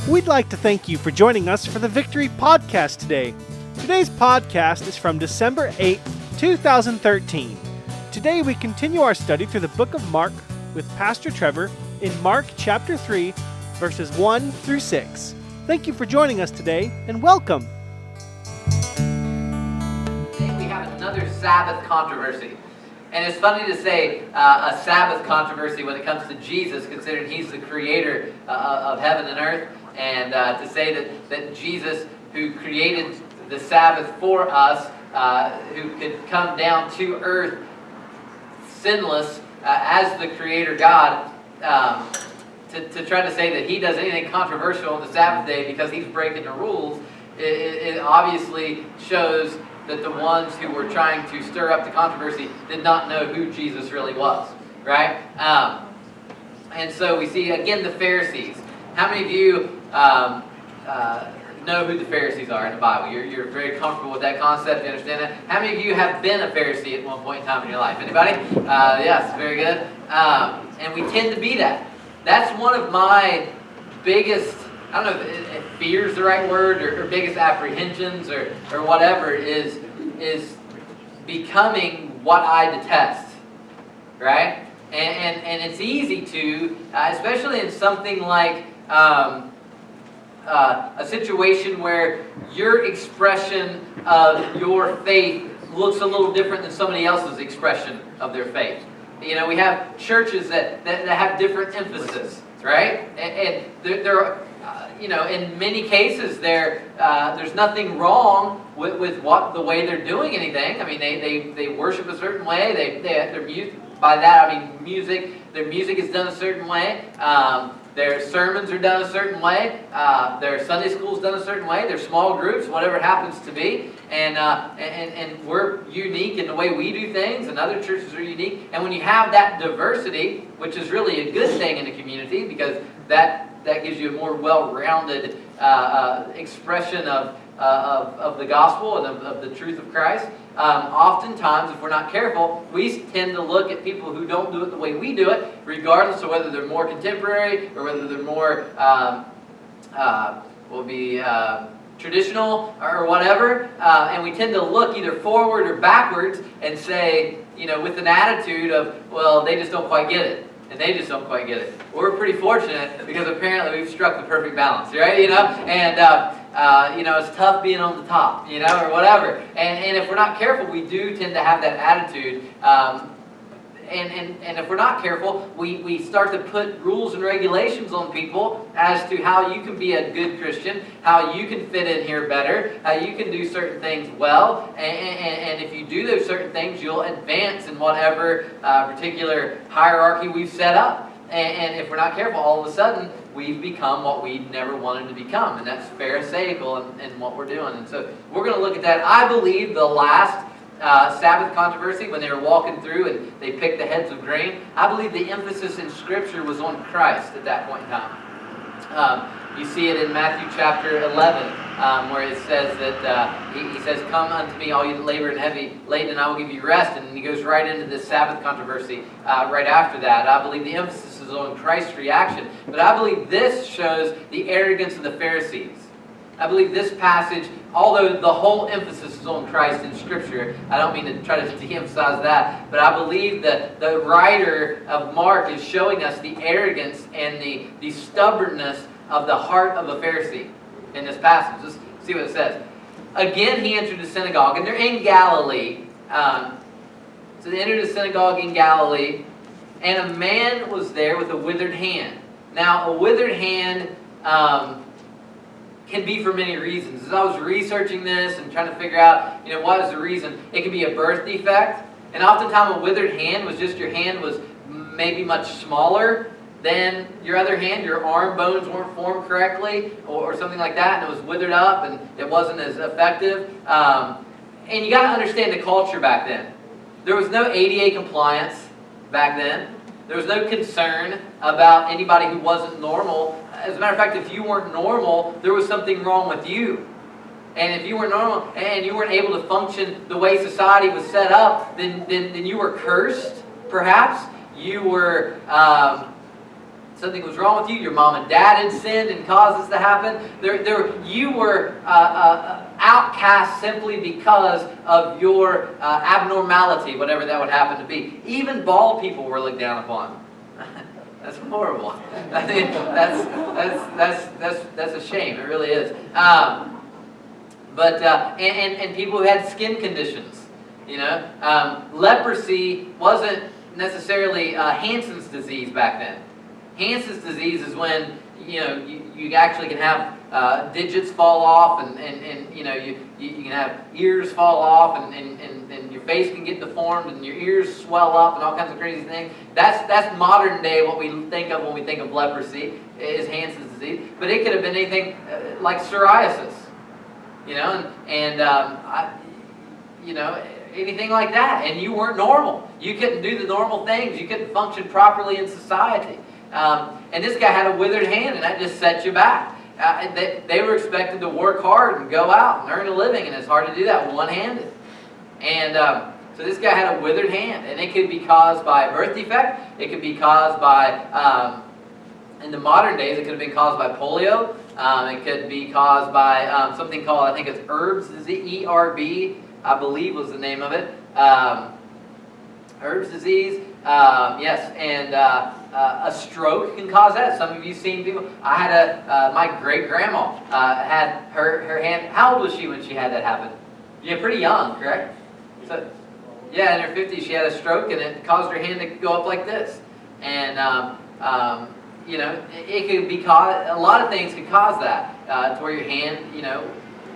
We'd like to thank you for joining us for the Victory Podcast today. Today's podcast is from December 8, 2013. Today we continue our study through the book of Mark with Pastor Trevor in Mark chapter 3, verses 1 through 6. Thank you for joining us today, and welcome. Today we have another Sabbath controversy. And it's funny to say a Sabbath controversy when it comes to Jesus, considering He's the creator of heaven and earth. And to say that Jesus, who created the Sabbath for us, who could come down to earth sinless as the creator God, to try to say that He does anything controversial on the Sabbath day because He's breaking the rules, it obviously shows that the ones who were trying to stir up the controversy did not know who Jesus really was, right? And so we see, again, the Pharisees. How many of you know who the Pharisees are in the Bible? You're very comfortable with that concept. You understand that? How many of you have been a Pharisee at one point in time in your life? Anybody? Yes, very good. And we tend to be that. That's one of my biggest, I don't know if fear is the right word, or biggest apprehensions, or whatever, is becoming what I detest, right? And it's easy to, especially in something like a situation where your expression of your faith looks a little different than somebody else's expression of their faith. You know, we have churches that have different emphasis, right? And they're you know, in many cases, there's nothing wrong with the way they're doing anything. I mean, they worship a certain way. Their music, by that I mean music. Their music is done a certain way. Their sermons are done a certain way. Their Sunday school is done a certain way. Their small groups, whatever it happens to be, and we're unique in the way we do things, and other churches are unique. And when you have that diversity, which is really a good thing in a community, because that gives you a more well-rounded expression of the gospel and of the truth of Christ. Oftentimes, if we're not careful, we tend to look at people who don't do it the way we do it, regardless of whether they're more contemporary or whether they're more traditional or whatever. And we tend to look either forward or backwards and say, you know, with an attitude of, well, they just don't quite get it. And they just don't quite get it. We're pretty fortunate because apparently we've struck the perfect balance, right? You know, and you know, it's tough being on the top, you know, or whatever. And if we're not careful, we do tend to have that attitude. And if we're not careful, we start to put rules and regulations on people as to how you can be a good Christian, how you can fit in here better, how you can do certain things well, and if you do those certain things, you'll advance in whatever particular hierarchy we've set up. And if we're not careful, all of a sudden, we've become what we never wanted to become, and that's Pharisaical in what we're doing. And so we're going to look at that. I believe the last Sabbath controversy, when they were walking through and they picked the heads of grain, I believe the emphasis in Scripture was on Christ at that point in time. You see it in Matthew chapter 11, where it says that he says, "Come unto me, all you that labor and heavy laden, and I will give you rest." And he goes right into this Sabbath controversy right after that. I believe the emphasis is on Christ's reaction. But I believe this shows the arrogance of the Pharisees. I believe this passage, although the whole emphasis is on Christ in Scripture, I don't mean to try to de-emphasize that, but I believe that the writer of Mark is showing us the arrogance and the stubbornness of the heart of a Pharisee in this passage. Let's see what it says. Again, he entered the synagogue, and they're in Galilee. So they entered the synagogue in Galilee, and a man was there with a withered hand. Now, a withered hand can be for many reasons. As I was researching this and trying to figure out, you know, what is the reason, it can be a birth defect, and oftentimes a withered hand was just your hand was maybe much smaller than your other hand. Your arm bones weren't formed correctly, or something like that, and it was withered up, and it wasn't as effective. And you got to understand the culture back then. There was no ADA compliance back then. There was no concern about anybody who wasn't normal. As a matter of fact, if you weren't normal, there was something wrong with you. And if you weren't normal and you weren't able to function the way society was set up, then you were cursed, perhaps. You were something was wrong with you. Your mom and dad had sinned and caused this to happen. You were outcast simply because of your abnormality, whatever that would happen to be. Even bald people were looked down upon. That's horrible. I mean, that's a shame. It really is. And people who had skin conditions. Leprosy wasn't necessarily Hansen's disease back then. Hansen's disease is when you actually can have digits fall off, and you can have ears fall off, and your face can get deformed, and your ears swell up, and all kinds of crazy things. That's modern day what we think of when we think of leprosy is Hansen's disease. But it could have been anything like psoriasis, anything like that, and you weren't normal. You couldn't do the normal things. You couldn't function properly in society. And this guy had a withered hand, and that just set you back. They were expected to work hard and go out and earn a living, and it's hard to do that one-handed. And so this guy had a withered hand, and it could be caused by a birth defect. It could be caused by, in the modern days, it could have been caused by polio. It could be caused by something called, I think it's Erb's disease, E-R-B, I believe was the name of it. Erb's disease, yes, and a stroke can cause that. Some of you seen people. I had my great grandma had her hand. How old was she when she had that happen? Yeah, pretty young, correct? So, yeah, in her 50s, she had a stroke, and it caused her hand to go up like this. And it could be caused. A lot of things could cause that to where your hand,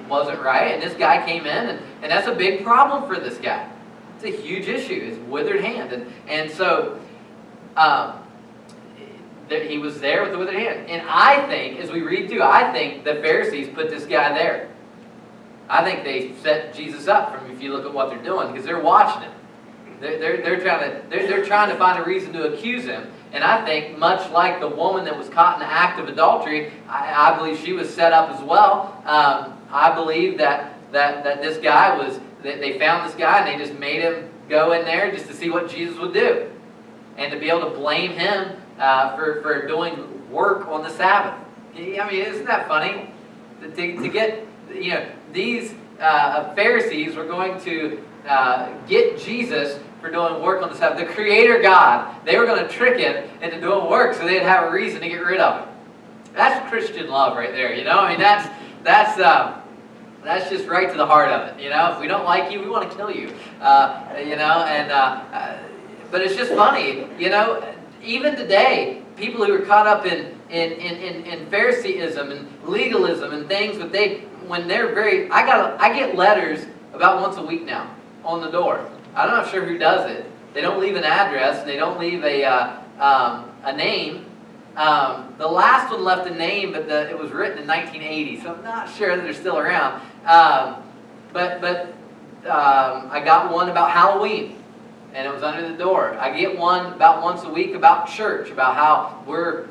wasn't right. And this guy came in, and that's a big problem for this guy. It's a huge issue. His withered hand, and so. He was there with the withered hand. And I think, as we read through, I think the Pharisees put this guy there. I think they set Jesus up from, if you look at what they're doing, because they're watching him. They're trying to find a reason to accuse him. And I think, much like the woman that was caught in the act of adultery, I believe she was set up as well. I believe that this guy was, that they found this guy and they just made him go in there just to see what Jesus would do. And to be able to blame him for doing work on the Sabbath. I mean, isn't that funny? To get, these Pharisees were going to get Jesus for doing work on the Sabbath. The Creator God, they were going to trick him into doing work so they'd have a reason to get rid of him. That's Christian love right there, I mean, that's just right to the heart of it, If we don't like you, we want to kill you, but it's just funny, even today, people who are caught up in Phariseeism and legalism and things, but when they're very, I get letters about once a week now on the door. I'm not sure who does it. They don't leave an address. They don't leave a name. The last one left a name, but it was written in 1980, so I'm not sure that they're still around. But I got one about Halloween. And it was under the door. I get one about once a week about church, about how we're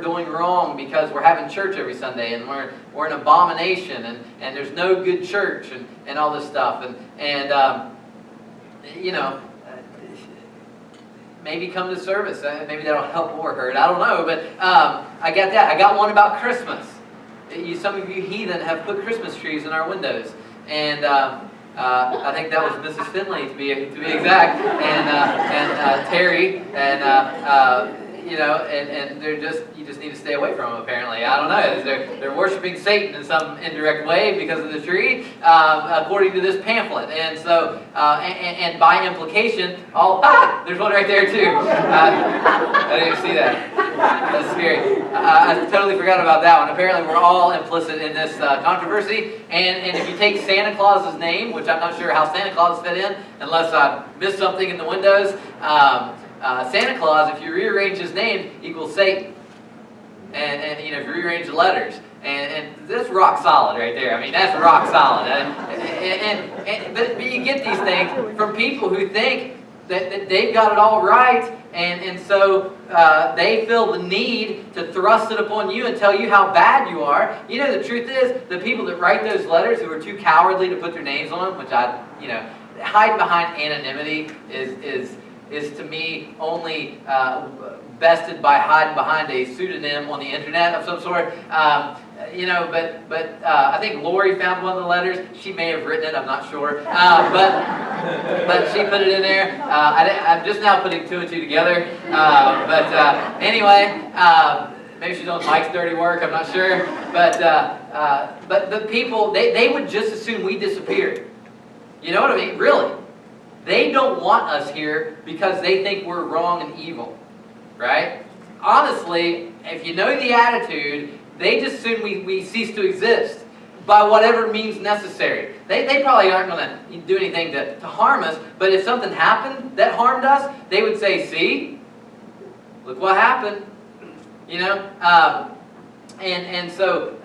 doing wrong because we're having church every Sunday, and we're an abomination, and there's no good church, and all this stuff, and maybe come to service. Maybe that'll help or hurt. I don't know, but I got that. I got one about Christmas. Some of you heathen have put Christmas trees in our windows, and I think that was Mrs. Finley to be exact, and Terry, and they're you just need to stay away from them. Apparently, I don't know. They're worshiping Satan in some indirect way because of the tree, according to this pamphlet, and so and by implication, there's one right there too. I didn't even see that. That's scary. I totally forgot about that one. Apparently, we're all implicit in this controversy. And if you take Santa Claus's name, which I'm not sure how Santa Claus fit in, unless I missed something in the windows, Santa Claus, if you rearrange his name, equals Satan. And if you rearrange the letters, and that's rock solid right there. I mean, that's rock solid. But you get these things from people who think that they've got it all right, and so they feel the need to thrust it upon you and tell you how bad you are. The truth is, the people that write those letters who are too cowardly to put their names on them, which hide behind anonymity is to me only bested by hiding behind a pseudonym on the internet of some sort. But I think Lori found one of the letters. She may have written it, I'm not sure. But she put it in there. I'm just now putting two and two together. Anyway, maybe she's on Mike's dirty work, I'm not sure. But the people, they would just as soon we disappeared. You know what I mean? Really. They don't want us here because they think we're wrong and evil. Right? Honestly, if you know the attitude, they just assume we cease to exist by whatever means necessary. They probably aren't going to do anything to harm us, but if something happened that harmed us, they would say, see, look what happened. You know? So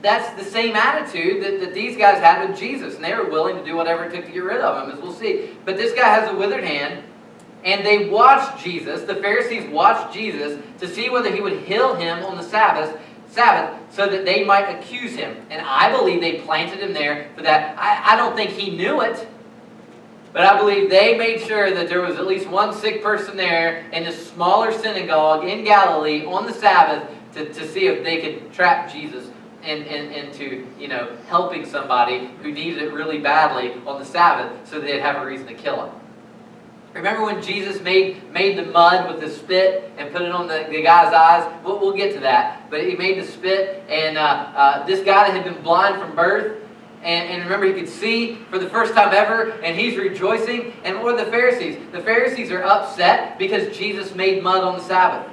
that's the same attitude that these guys had with Jesus, and they were willing to do whatever it took to get rid of him, as we'll see. But this guy has a withered hand, and they watched Jesus, the Pharisees watched Jesus, to see whether he would heal him on the Sabbath, so that they might accuse him. And I believe they planted him there for that. I don't think he knew it, but I believe they made sure that there was at least one sick person there in a smaller synagogue in Galilee on the Sabbath to see if they could trap Jesus into helping somebody who needed it really badly on the Sabbath so they'd have a reason to kill him. Remember when Jesus made the mud with the spit and put it on the guy's eyes? We'll get to that. But he made the spit, and this guy that had been blind from birth, and remember he could see for the first time ever, and he's rejoicing. And what are the Pharisees? The Pharisees are upset because Jesus made mud on the Sabbath.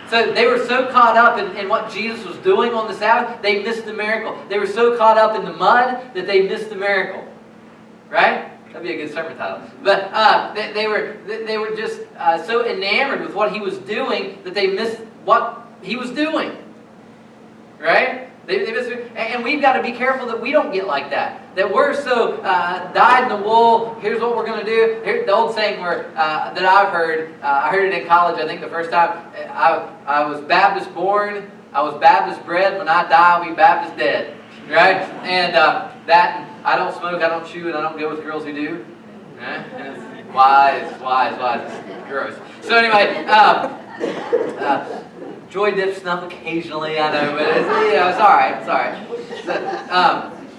So they were so caught up in what Jesus was doing on the Sabbath, they missed the miracle. They were so caught up in the mud that they missed the miracle. Right? That'd be a good sermon title. But they were just so enamored with what he was doing that they missed what he was doing. Right? They missed it. And we've got to be careful that we don't get like that. That we're so dyed in the wool. Here's what we're going to do. Here's the old saying that I've heard. I heard it in college. I think the first time I was Baptist born. I was Baptist bred. When I die, I'll be Baptist dead. Right? And that. I don't smoke, I don't chew, and I don't go with girls who do. Wise. Gross. So anyway, joy dip snuff occasionally, I know, but it's all right. It's all right. So,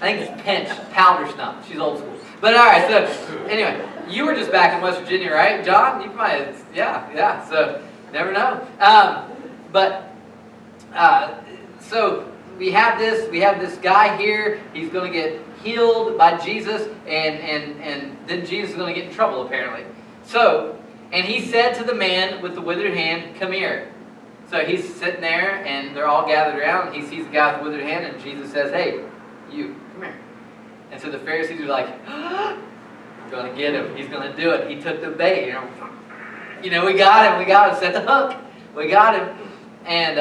I think it's pinch, powder snuff. She's old school. But all right, so anyway, you were just back in West Virginia, right, John? You might, yeah. So never know. So we have this guy here. He's going to get healed by Jesus, and then Jesus is going to get in trouble, apparently. So, and he said to the man with the withered hand, come here. So he's sitting there, and they're all gathered around, and he sees the guy with the withered hand, and Jesus says, hey, you, come here. And so the Pharisees are like, we're going to get him. He's going to do it. He took the bait. We got him. Set the hook. We got him. And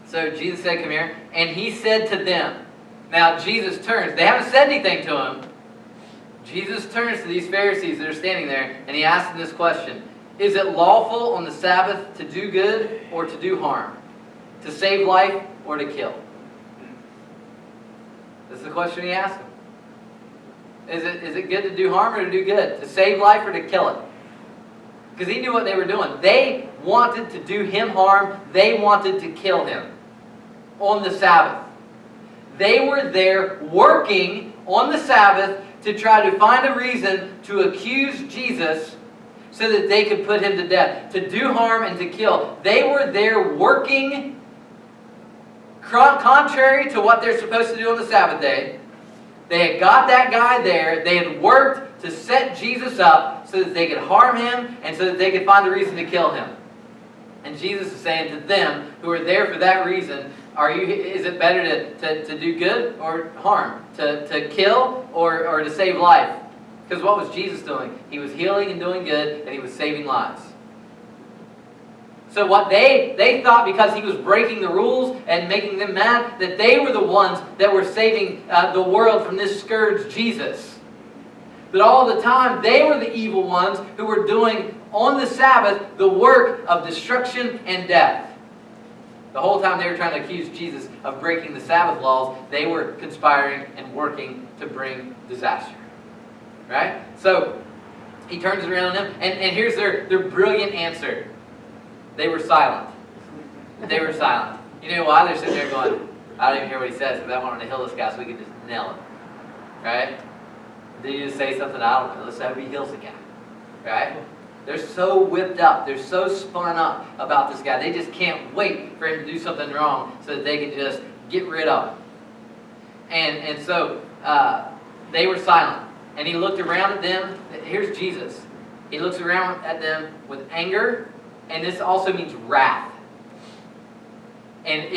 so Jesus said, come here. And he said to them, now Jesus turns. They haven't said anything to him. Jesus turns to these Pharisees that are standing there, and he asks them this question. Is it lawful on the Sabbath to do good or to do harm? To save life or to kill? This is the question he asked them. Is it good to do harm or to do good? To save life or to kill it? Because he knew what they were doing. They wanted to do him harm. They wanted to kill him on the Sabbath. They were there working on the Sabbath to try to find a reason to accuse Jesus so that they could put him to death. To do harm and to kill. They were there working contrary to what they're supposed to do on the Sabbath day. They had got that guy there. They had worked to set Jesus up so that they could harm him and so that they could find a reason to kill him. And Jesus is saying to them who are there for that reason, is it better to do good or harm? To kill or to save life? Because what was Jesus doing? He was healing and doing good, and he was saving lives. So what they thought, because he was breaking the rules and making them mad, that they were the ones that were saving the world from this scourge, Jesus. But all the time, they were the evil ones who were doing on the Sabbath the work of destruction and death. The whole time they were trying to accuse Jesus of breaking the Sabbath laws, they were conspiring and working to bring disaster. Right? So, He turns it around on them, and here's their brilliant answer. They were silent. They were silent. You know why? They're sitting there going, I don't even hear what he says, because I want to heal this guy so we can just nail him. Right? Did he just say something? I don't know. Let's hope he heals the guy. Right? They're so whipped up. They're so spun up about this guy. They just can't wait for him to do something wrong so that they can just get rid of him. And so they were silent. And he looked around at them. Here's Jesus. He looks around at them with anger. And this also means wrath. And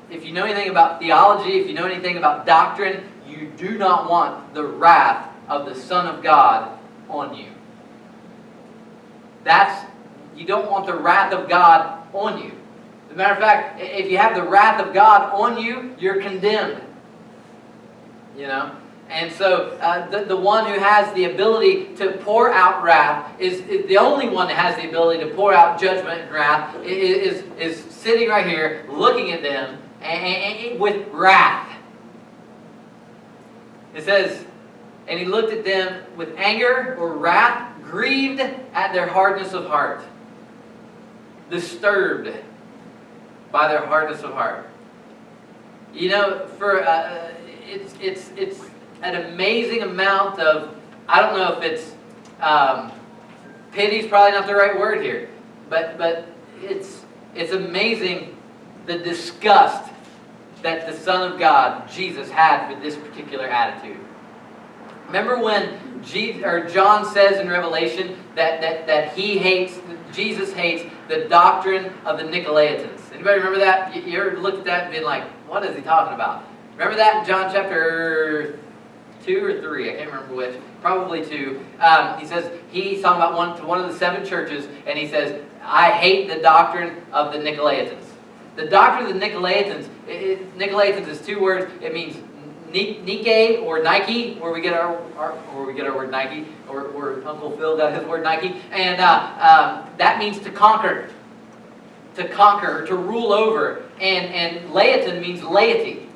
if you know anything about theology, if you know anything about doctrine, you do not want the wrath of the Son of God on you. You don't want the wrath of God on you. As a matter of fact, if you have the wrath of God on you, you're condemned. You know? And so the one who has the ability to pour out wrath is the only one that has the ability to pour out judgment and wrath is sitting right here looking at them and with wrath. It says, and he looked at them with anger or wrath, grieved at their hardness of heart. Disturbed by their hardness of heart. You know, for it's an amazing amount of, I don't know if it's pity's probably not the right word here, but it's amazing the disgust that the Son of God, Jesus, had for this particular attitude. Remember when John says in Revelation that Jesus hates the doctrine of the Nicolaitans. Anybody remember that? You ever looked at that and been like, what is he talking about? Remember that in John chapter 2 or 3? I can't remember which. Probably 2. He says, he's talking about one of the 7 churches, and he says, I hate the doctrine of the Nicolaitans. The doctrine of the Nicolaitans, Nicolaitans is 2 words. It means Nike or Nike, where we get our word Nike, or where Uncle Phil got his word Nike, and that means to conquer, to rule over, and Laitan means laity.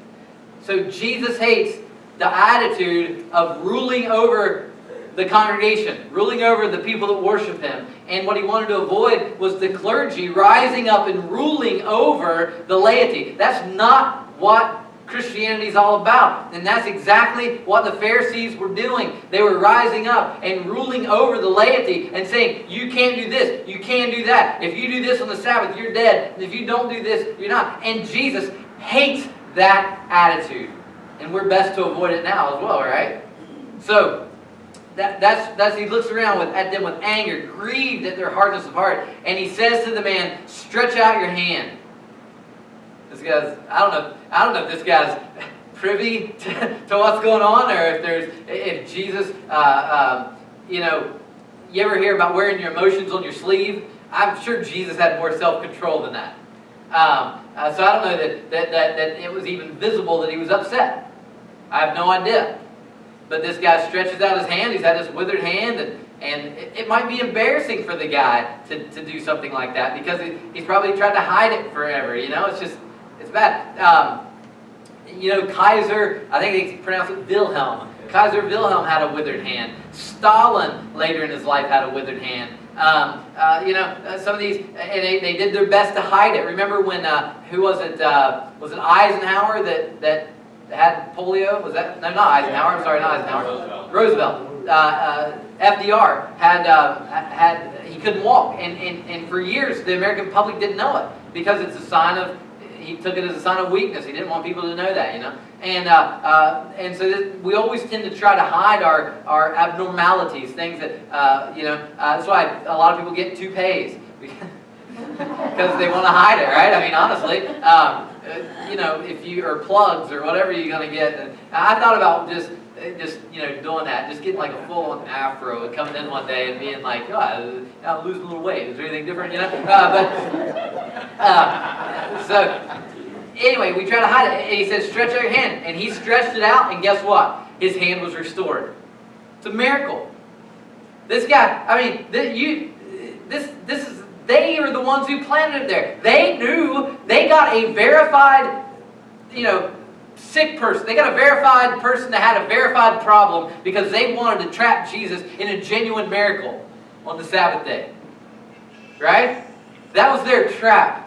So Jesus hates the attitude of ruling over the congregation, ruling over the people that worship him. And what he wanted to avoid was the clergy rising up and ruling over the laity. That's not what Christianity is all about. And that's exactly what the Pharisees were doing. They were rising up and ruling over the laity and saying, you can't do this, you can't do that. If you do this on the Sabbath, you're dead. And if you don't do this, you're not. And Jesus hates that attitude. And we're best to avoid it now as well, right? So, that's he looks around at them with anger, grieved at their hardness of heart. And he says to the man, stretch out your hand. This guy's, I don't know if this guy's privy to what's going on, or if Jesus, you ever hear about wearing your emotions on your sleeve? I'm sure Jesus had more self-control than that. So I don't know that it was even visible that he was upset. I have no idea. But this guy stretches out his hand. He's had this withered hand, and it might be embarrassing for the guy to do something like that, because he's probably tried to hide it forever. It's bad. Kaiser, I think they pronounce it Wilhelm. Kaiser Wilhelm had a withered hand. Stalin later in his life had a withered hand. Some of these, and they did their best to hide it. Remember when, who was it? Was it Eisenhower that had polio? Was that? No, not Eisenhower. I'm sorry, not Eisenhower. Roosevelt. FDR had he couldn't walk, and for years the American public didn't know it, because it's a sign of, he took it as a sign of weakness. He didn't want people to know that, and so we always tend to try to hide our abnormalities, things that that's why a lot of people get toupees because they want to hide it, right? I mean, honestly, if you or plugs or whatever you're gonna get. And I thought about just doing that, just getting like a full-on afro and coming in one day and being like, oh, I'm losing a little weight. Is there anything different, So anyway, we try to hide it. And he says, stretch out your hand. And he stretched it out, and guess what? His hand was restored. It's a miracle. This guy, I mean, they are the ones who planted it there. They knew, they got a verified, sick person. They got a verified person that had a verified problem because they wanted to trap Jesus in a genuine miracle on the Sabbath day. Right? That was their trap.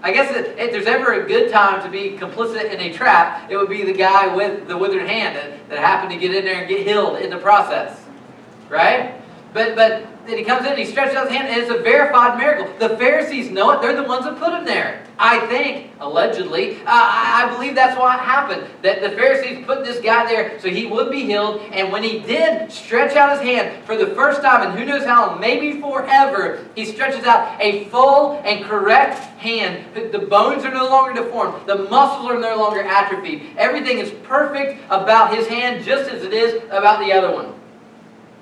I guess if there's ever a good time to be complicit in a trap, it would be the guy with the withered hand that happened to get in there and get healed in the process. Right? But then he comes in and he stretches out his hand, and it's a verified miracle. The Pharisees know it. They're the ones that put him there. I think, allegedly. I believe that's what happened. That the Pharisees put this guy there so he would be healed. And when he did stretch out his hand for the first time, and who knows how long, maybe forever, he stretches out a full and correct hand. The bones are no longer deformed. The muscles are no longer atrophied. Everything is perfect about his hand just as it is about the other one.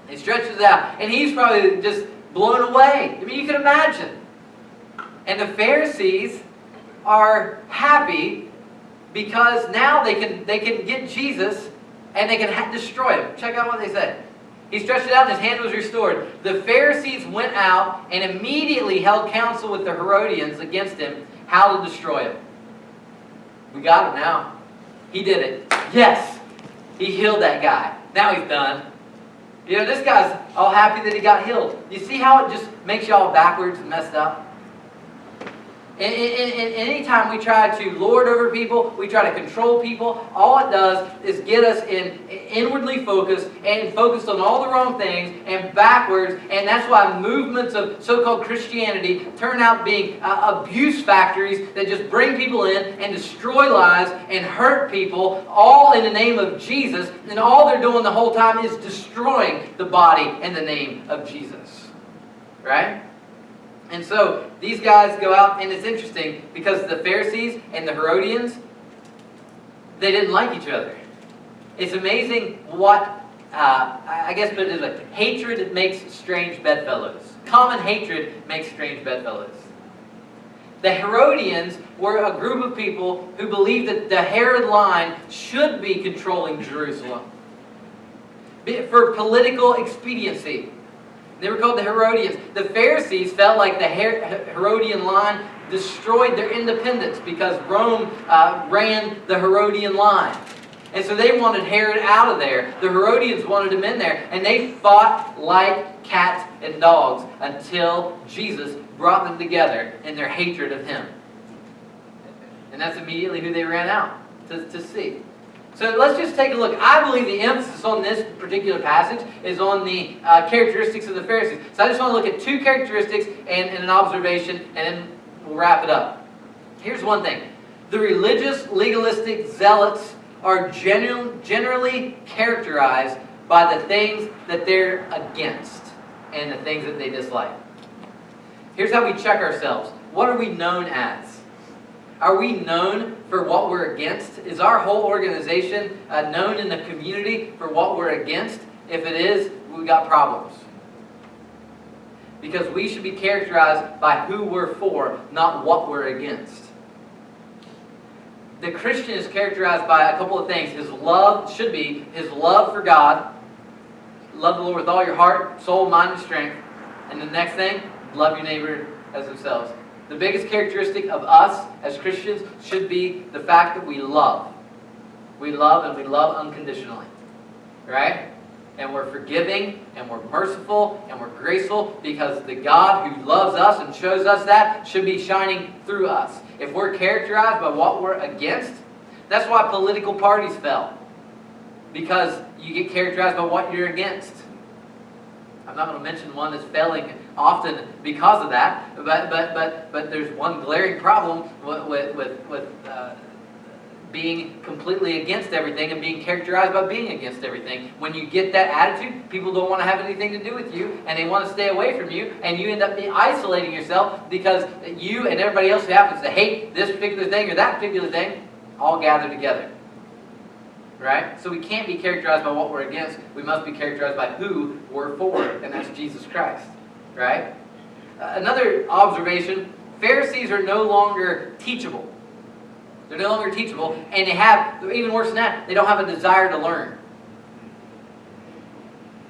He stretches it out. And he's probably just blown away. I mean, you can imagine. And the Pharisees are happy because now they can get Jesus and they can destroy him. Check out what they say. He stretched it out and his hand was restored. The Pharisees went out and immediately held counsel with the Herodians against him, how to destroy him. We got him now. He did it. Yes, he healed that guy. Now he's done. You know, this guy's all happy that he got healed. You see how it just makes you all backwards and messed up? And anytime we try to lord over people, we try to control people, all it does is get us inwardly focused and focused on all the wrong things and backwards. And that's why movements of so-called Christianity turn out being abuse factories that just bring people in and destroy lives and hurt people, all in the name of Jesus. And all they're doing the whole time is destroying the body in the name of Jesus. Right? And so these guys go out, and it's interesting because the Pharisees and the Herodians, they didn't like each other. It's amazing what, I guess put it this way, hatred makes strange bedfellows. Common hatred makes strange bedfellows. The Herodians were a group of people who believed that the Herod line should be controlling Jerusalem for political expediency. They were called the Herodians. The Pharisees felt like the Herodian line destroyed their independence because Rome ran the Herodian line. And so they wanted Herod out of there. The Herodians wanted him in there. And they fought like cats and dogs until Jesus brought them together in their hatred of him. And that's immediately who they ran out to see. So let's just take a look. I believe the emphasis on this particular passage is on the characteristics of the Pharisees. So I just want to look at two characteristics and an observation, and then we'll wrap it up. Here's one thing. The religious, legalistic zealots are generally characterized by the things that they're against and the things that they dislike. Here's how we check ourselves. What are we known as? Are we known for what we're against? Is our whole organization known in the community for what we're against? If it is, we got problems. Because we should be characterized by who we're for, not what we're against. The Christian is characterized by a couple of things. His love should be his love for God. Love the Lord with all your heart, soul, mind, and strength. And the next thing, love your neighbor as themselves. The biggest characteristic of us as Christians should be the fact that we love. We love, and we love unconditionally. Right? And we're forgiving, and we're merciful, and we're graceful because the God who loves us and shows us that should be shining through us. If we're characterized by what we're against, that's why political parties fell. Because you get characterized by what you're against. I'm not going to mention one that's failing often because of that, but there's one glaring problem with being completely against everything and being characterized by being against everything. When you get that attitude, people don't want to have anything to do with you, and they want to stay away from you, and you end up isolating yourself because you and everybody else who happens to hate this particular thing or that particular thing all gather together. Right? So we can't be characterized by what we're against. We must be characterized by who we're for, and that's Jesus Christ. Right? Another observation, Pharisees are no longer teachable. They're no longer teachable, and they have, even worse than that, they don't have a desire to learn.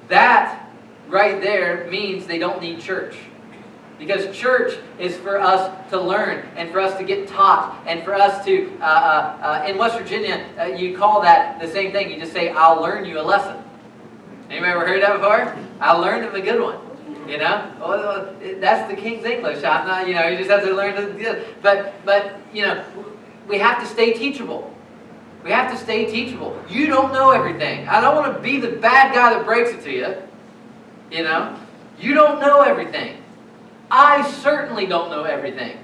That right there means they don't need church. Because church is for us to learn and for us to get taught and for us to, in West Virginia, you call that the same thing. You just say, I'll learn you a lesson. Anybody ever heard that before? I learned him a good one. You know? Well, that's the King's English. I'm not, you just have to learn to, but we have to stay teachable. We have to stay teachable. You don't know everything. I don't want to be the bad guy that breaks it to you. You don't know everything. I certainly don't know everything.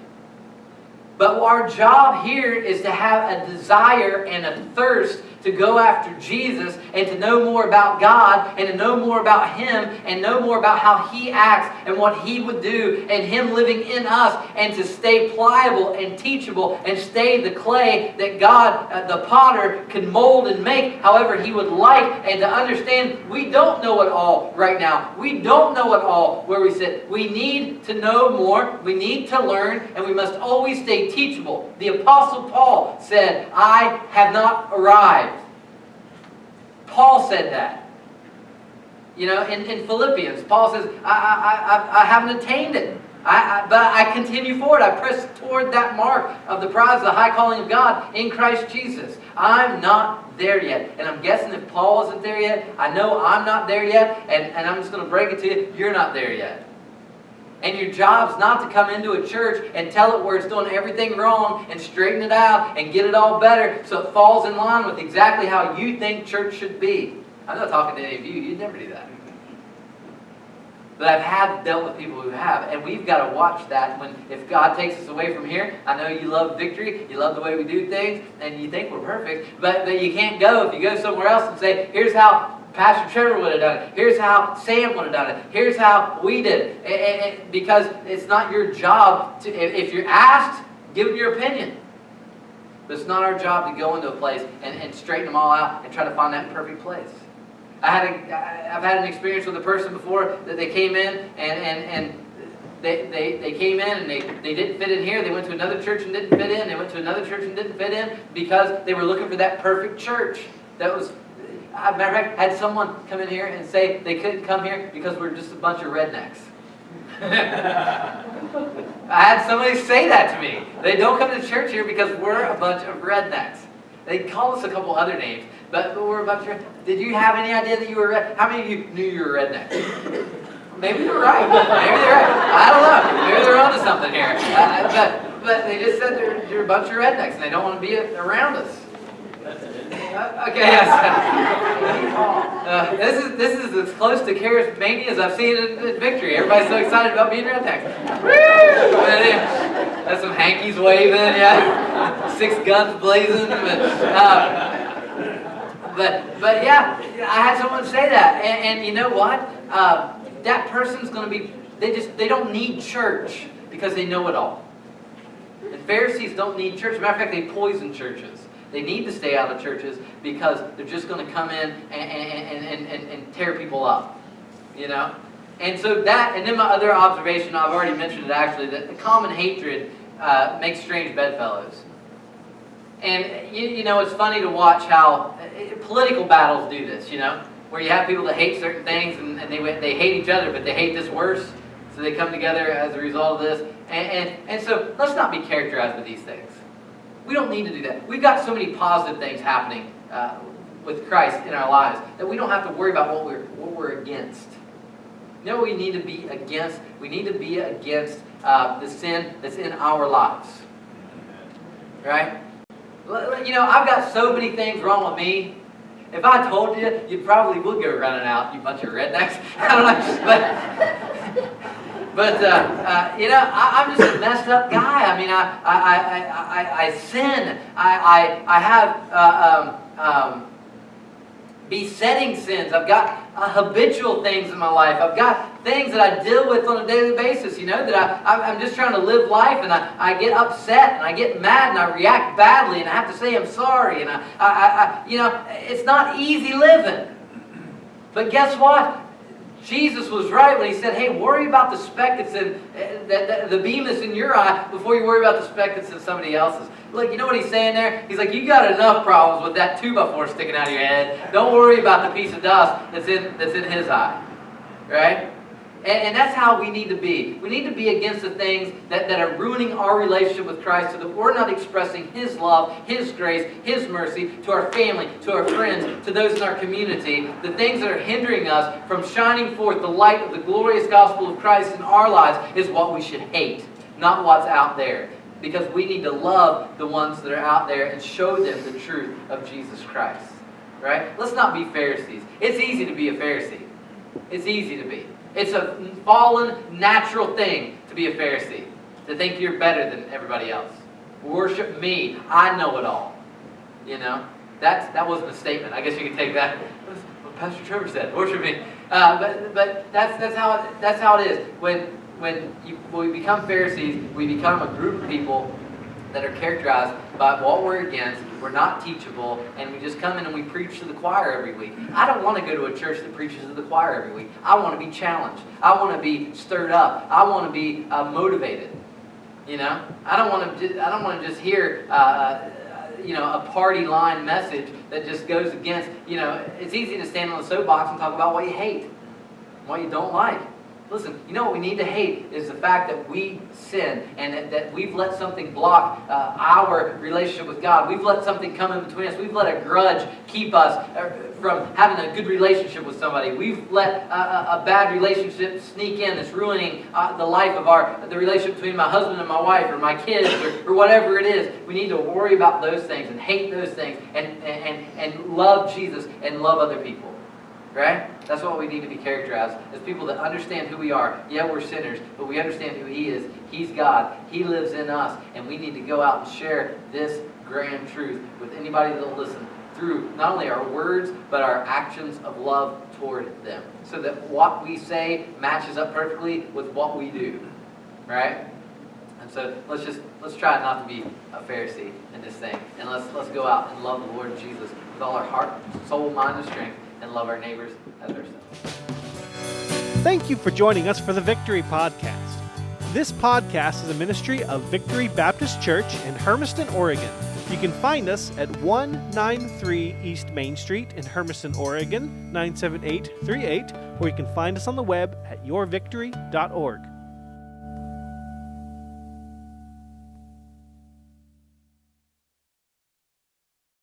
But our job here is to have a desire and a thirst to go after Jesus and to know more about God and to know more about Him and know more about how He acts and what He would do and Him living in us and to stay pliable and teachable and stay the clay that God, the potter, can mold and make however He would like, and to understand we don't know it all right now. We don't know it all where we sit. We need to know more. We need to learn, and we must always stay teachable. The Apostle Paul said, I have not arrived. Paul said that. In Philippians, Paul says, I haven't attained it. But I continue forward. I press toward that mark of the prize of the high calling of God in Christ Jesus. I'm not there yet. And I'm guessing if Paul wasn't there yet, I know I'm not there yet. And I'm just going to break it to you, you're not there yet. And your job's not to come into a church and tell it where it's doing everything wrong and straighten it out and get it all better so it falls in line with exactly how you think church should be. I'm not talking to any of you. You'd never do that. But I've dealt with people who have. And we've got to watch that if God takes us away from here. I know you love victory. You love the way we do things. And you think we're perfect. But you can't go if you go somewhere else and say, here's how Pastor Trevor would have done it. Here's how Sam would have done it. Here's how we did it. Because it's not your job to, if you're asked, give them your opinion. But it's not our job to go into a place and straighten them all out and try to find that perfect place. I've had an experience with a person before that they came in and they came in and they didn't fit in here. They went to another church and didn't fit in. They went to another church and didn't fit in because they were looking for that perfect church. That was, as a matter of fact, had someone come in here and say they couldn't come here because we're just a bunch of rednecks. I had somebody say that to me. They don't come to church here because we're a bunch of rednecks. They call us a couple other names, but we're a bunch of rednecks. Did you have any idea that you were red? How many of you knew you were a redneck? Maybe they're right. Maybe they're right. I don't know. Maybe they're onto something here. But they just said they're a bunch of rednecks and they don't want to be around us. Okay, yes. This is as close to charismania as I've seen in Victory. Everybody's so excited about being rednecks. That's some hankies waving, yeah. 6 guns blazing. But yeah, I had someone say that, and you know what? That person's going to be. They don't need church because they know it all. And Pharisees don't need church. As a matter of fact, they poison churches. They need to stay out of churches because they're just going to come in and tear people up, And so that, and then my other observation, I've already mentioned it actually, that the common hatred makes strange bedfellows. And it's funny to watch how political battles do this, where you have people that hate certain things and they hate each other, but they hate this worse. So they come together as a result of this. And so let's not be characterized with these things. We don't need to do that. We've got so many positive things happening with Christ in our lives that we don't have to worry about what we're against. You know what we need to be against? We need to be against the sin that's in our lives. Right? I've got so many things wrong with me. If I told you, you probably would go running out, you bunch of rednecks. I don't know. But I'm just a messed up guy. I mean, I sin. I have besetting sins. I've got habitual things in my life. I've got things that I deal with on a daily basis, that I'm just trying to live life, and I get upset, and I get mad, and I react badly, and I have to say I'm sorry, and it's not easy living. But guess what? Jesus was right when he said, hey, worry about the speck that's in, the beam that's in your eye before you worry about the speck that's in somebody else's. Look, you know what he's saying there? He's like, you got enough problems with that 2x4 sticking out of your head. Don't worry about the piece of dust that's in his eye. Right? And that's how we need to be. We need to be against the things that are ruining our relationship with Christ so that we're not expressing His love, His grace, His mercy to our family, to our friends, to those in our community. The things that are hindering us from shining forth the light of the glorious gospel of Christ in our lives is what we should hate, not what's out there. Because we need to love the ones that are out there and show them the truth of Jesus Christ. Right? Let's not be Pharisees. It's easy to be a Pharisee. It's easy to be. It's a fallen, natural thing to be a Pharisee. To think you're better than everybody else. Worship me. I know it all. You know? That wasn't a statement. I guess you could take that. That's what Pastor Trevor said. Worship me. But that's how it is. When we become Pharisees, we become a group of people that are characterized by what we're against. We're not teachable, and we just come in and we preach to the choir every week. I don't want to go to a church that preaches to the choir every week. I want to be challenged. I want to be stirred up. I want to be motivated. You know, I don't want to just hear a party line message that just goes against. You know, it's easy to stand on the soapbox and talk about what you hate, what you don't like. Listen, you know what we need to hate is the fact that we sin and that we've let something block our relationship with God. We've let something come in between us. We've let a grudge keep us from having a good relationship with somebody. We've let a bad relationship sneak in that's ruining the life of the relationship between my husband and my wife or my kids or whatever it is. We need to worry about those things and hate those things and love Jesus and love other people. Right? That's what we need to be characterized as people that understand who we are. Yeah, we're sinners, but we understand who He is. He's God. He lives in us. And we need to go out and share this grand truth with anybody that will listen through not only our words, but our actions of love toward them. So that what we say matches up perfectly with what we do. Right? And so let's try not to be a Pharisee in this thing. And let's go out and love the Lord Jesus with all our heart, soul, mind, and strength. And love our neighbors as ourselves. Thank you for joining us for the Victory Podcast. This podcast is a ministry of Victory Baptist Church in Hermiston, Oregon. You can find us at 193 East Main Street in Hermiston, Oregon, 97838, or you can find us on the web at yourvictory.org.